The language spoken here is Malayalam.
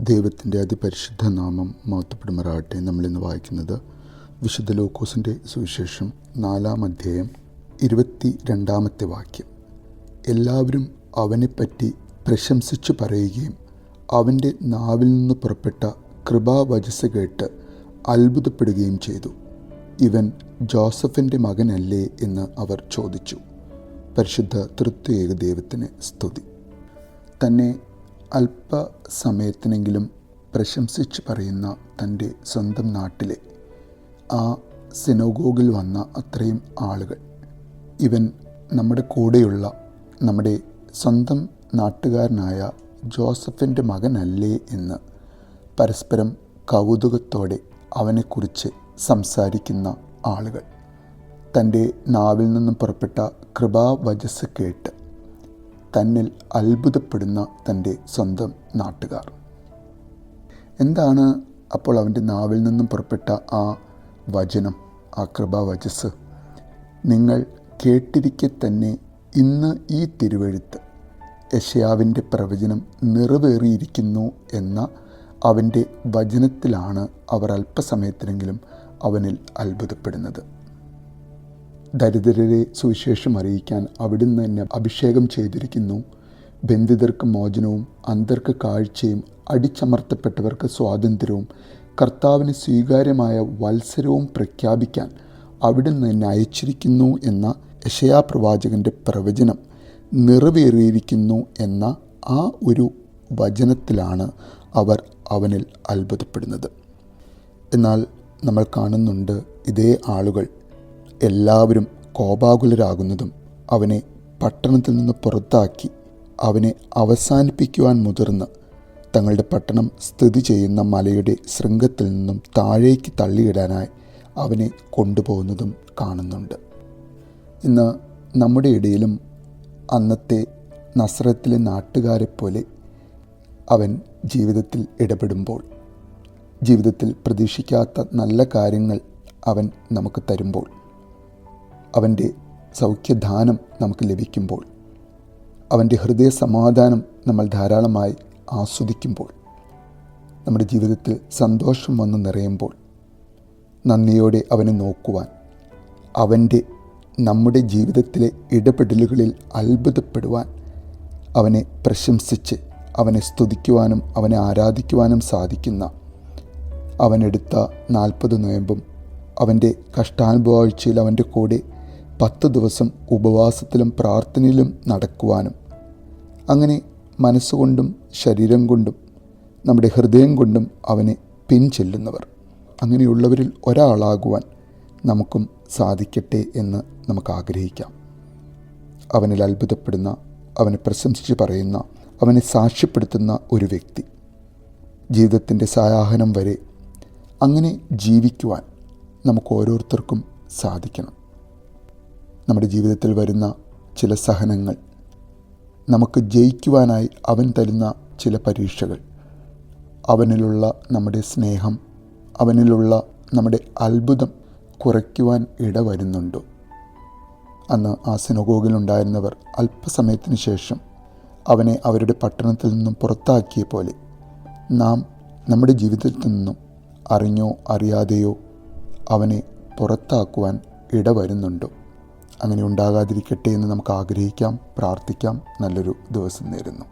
ദൈവത്തിൻ്റെ അതിപരിശുദ്ധ നാമം മഹത്വപ്പെടുമാറാകട്ടെ. നമ്മളിന്ന് വായിക്കുന്നത് വിശുദ്ധ ലൂക്കോസിൻ്റെ സുവിശേഷം 4-ാം അധ്യായം 22-ാമത്തെ വാക്യം. എല്ലാവരും അവനെപ്പറ്റി പ്രശംസിച്ചു പറയുകയും അവൻ്റെ നാവിൽ നിന്ന് പുറപ്പെട്ട കൃപാവചസ്സ് കേട്ട് അത്ഭുതപ്പെടുകയും ചെയ്തു. ഇവൻ ജോസഫിൻ്റെ മകനല്ലേ എന്ന് അവർ ചോദിച്ചു. പരിശുദ്ധ തൃത്വയേക ദൈവത്തിന് സ്തുതി. തന്നെ അല്പസമയത്തിനെങ്കിലും പ്രശംസിച്ച് പറയുന്ന തൻ്റെ സ്വന്തം നാട്ടിലെ ആ സിനഗോഗിൽ വന്ന അത്രയും ആളുകൾ, ഇവൻ നമ്മുടെ കൂടെയുള്ള നമ്മുടെ സ്വന്തം നാട്ടുകാരനായ ജോസഫിൻ്റെ മകനല്ലേ എന്ന് പരസ്പരം കൗതുകത്തോടെ അവനെക്കുറിച്ച് സംസാരിക്കുന്ന ആളുകൾ, തൻ്റെ നാവിൽ നിന്നും പുറപ്പെട്ട കൃപാവചസ്സ് കേട്ട് തന്നിൽ അത്ഭുതപ്പെടുന്ന തൻ്റെ സ്വന്തം നാട്ടുകാർ. എന്താണ് അപ്പോൾ അവൻ്റെ നാവിൽ നിന്നും പുറപ്പെട്ട ആ വചനം, ആ കൃപാവചസ്സ്? നിങ്ങൾ കേട്ടിരിക്കെ തന്നെ ഇന്ന് ഈ തിരുവെഴുത്ത് യെശയ്യാവിൻ്റെ പ്രവചനം നിറവേറിയിരിക്കുന്നു എന്ന അവൻ്റെ വചനത്തിലാണ് അവർ അല്പസമയത്തിനെങ്കിലും അവനിൽ അത്ഭുതപ്പെടുന്നത്. ദരിദ്രരെ സുവിശേഷം അറിയിക്കാൻ അവിടുന്ന് എന്നെ അഭിഷേകം ചെയ്തിരിക്കുന്നു. ബന്ധിതർക്ക് മോചനവും അന്ധർക്ക് കാഴ്ചയും അടിച്ചമർത്തപ്പെട്ടവർക്ക് സ്വാതന്ത്ര്യവും കർത്താവിന് സ്വീകാര്യമായ വത്സരവും പ്രഖ്യാപിക്കാൻ അവിടുന്ന് എന്നെ അയച്ചിരിക്കുന്നു എന്ന യെശയ്യാ പ്രവാചകൻ്റെ പ്രവചനം നിറവേറിയിരിക്കുന്നു എന്ന ആ ഒരു വചനത്തിലാണ് അവർ അവനിൽ അത്ഭുതപ്പെടുന്നത്. എന്നാൽ നമ്മൾ കാണുന്നുണ്ട്, ഇതേ ആളുകൾ എല്ലാവരും കോപാകുലരാകുന്നതും അവനെ പട്ടണത്തിൽ നിന്ന് പുറത്താക്കി അവനെ അവസാനിപ്പിക്കുവാൻ മുതിർന്ന് തങ്ങളുടെ പട്ടണം സ്ഥിതി ചെയ്യുന്ന മലയുടെ ശൃംഗത്തിൽ നിന്നും താഴേക്ക് തള്ളിയിടാനായി അവനെ കൊണ്ടുപോകുന്നതും കാണുന്നുണ്ട്. ഇന്ന് നമ്മുടെ ഇടയിലും അന്നത്തെ നസ്രത്തിലെ നാട്ടുകാരെപ്പോലെ അവൻ ജീവിതത്തിൽ ഇടപെടുമ്പോൾ, ജീവിതത്തിൽ പ്രതീക്ഷിക്കാത്ത നല്ല കാര്യങ്ങൾ അവൻ നമുക്ക് തരുമ്പോൾ, അവൻ്റെ സൗഖ്യദാനം നമുക്ക് ലഭിക്കുമ്പോൾ, അവൻ്റെ ഹൃദയ സമാധാനം നമ്മൾ ധാരാളമായി ആസ്വദിക്കുമ്പോൾ, നമ്മുടെ ജീവിതത്തിൽ സന്തോഷം വന്ന് നിറയുമ്പോൾ നന്ദിയോടെ അവനെ നോക്കുവാൻ, നമ്മുടെ ജീവിതത്തിലെ ഇടപെടലുകളിൽ അത്ഭുതപ്പെടുവാൻ, അവനെ പ്രശംസിച്ച് അവനെ സ്തുതിക്കുവാനും അവനെ ആരാധിക്കുവാനും സാധിക്കുന്ന, അവനെടുത്ത 40 നോയമ്പും അവൻ്റെ കഷ്ടാനുഭവാഴ്ചയിൽ അവൻ്റെ കൂടെ 10 ദിവസം ഉപവാസത്തിലും പ്രാർത്ഥനയിലും നടക്കുവാനും, അങ്ങനെ മനസ്സുകൊണ്ടും ശരീരം കൊണ്ടും നമ്മുടെ ഹൃദയം കൊണ്ടും അവനെ പിൻചെല്ലുന്നവർ, അങ്ങനെയുള്ളവരിൽ ഒരാളാകുവാൻ നമുക്കും സാധിക്കട്ടെ എന്ന് നമുക്ക് ആഗ്രഹിക്കാം. അവനിൽ അത്ഭുതപ്പെടുന്ന, അവനെ പ്രശംസിച്ച് പറയുന്ന, അവനെ സാക്ഷ്യപ്പെടുത്തുന്ന ഒരു വ്യക്തി ജീവിതത്തിൻ്റെ സായാഹ്നം വരെ അങ്ങനെ ജീവിക്കുവാൻ നമുക്ക് ഓരോരുത്തർക്കും സാധിക്കണം. നമ്മുടെ ജീവിതത്തിൽ വരുന്ന ചില സഹനങ്ങൾ, നമുക്ക് ജയിക്കുവാനായി അവൻ തരുന്ന ചില പരീക്ഷകൾ, അവനിലുള്ള നമ്മുടെ സ്നേഹം, അവനിലുള്ള നമ്മുടെ അത്ഭുതം കുറയ്ക്കുവാൻ ഇടവരുന്നുണ്ടോ? അന്ന് ആ സിനഗോഗിലുണ്ടായിരുന്നവർ അല്പസമയത്തിന് ശേഷം അവനെ അവരുടെ പട്ടണത്തിൽ നിന്നും പുറത്താക്കിയ പോലെ നാം നമ്മുടെ ജീവിതത്തിൽ നിന്നും അറിഞ്ഞോ അറിയാതെയോ അവനെ പുറത്താക്കുവാൻ ഇടവരുന്നുണ്ടോ? അങ്ങനെ ഉണ്ടാകാതിരിക്കട്ടെ എന്ന് നമുക്ക് ആഗ്രഹിക്കാം, പ്രാർത്ഥിക്കാം. നല്ലൊരു ദിവസം നേരുന്നു.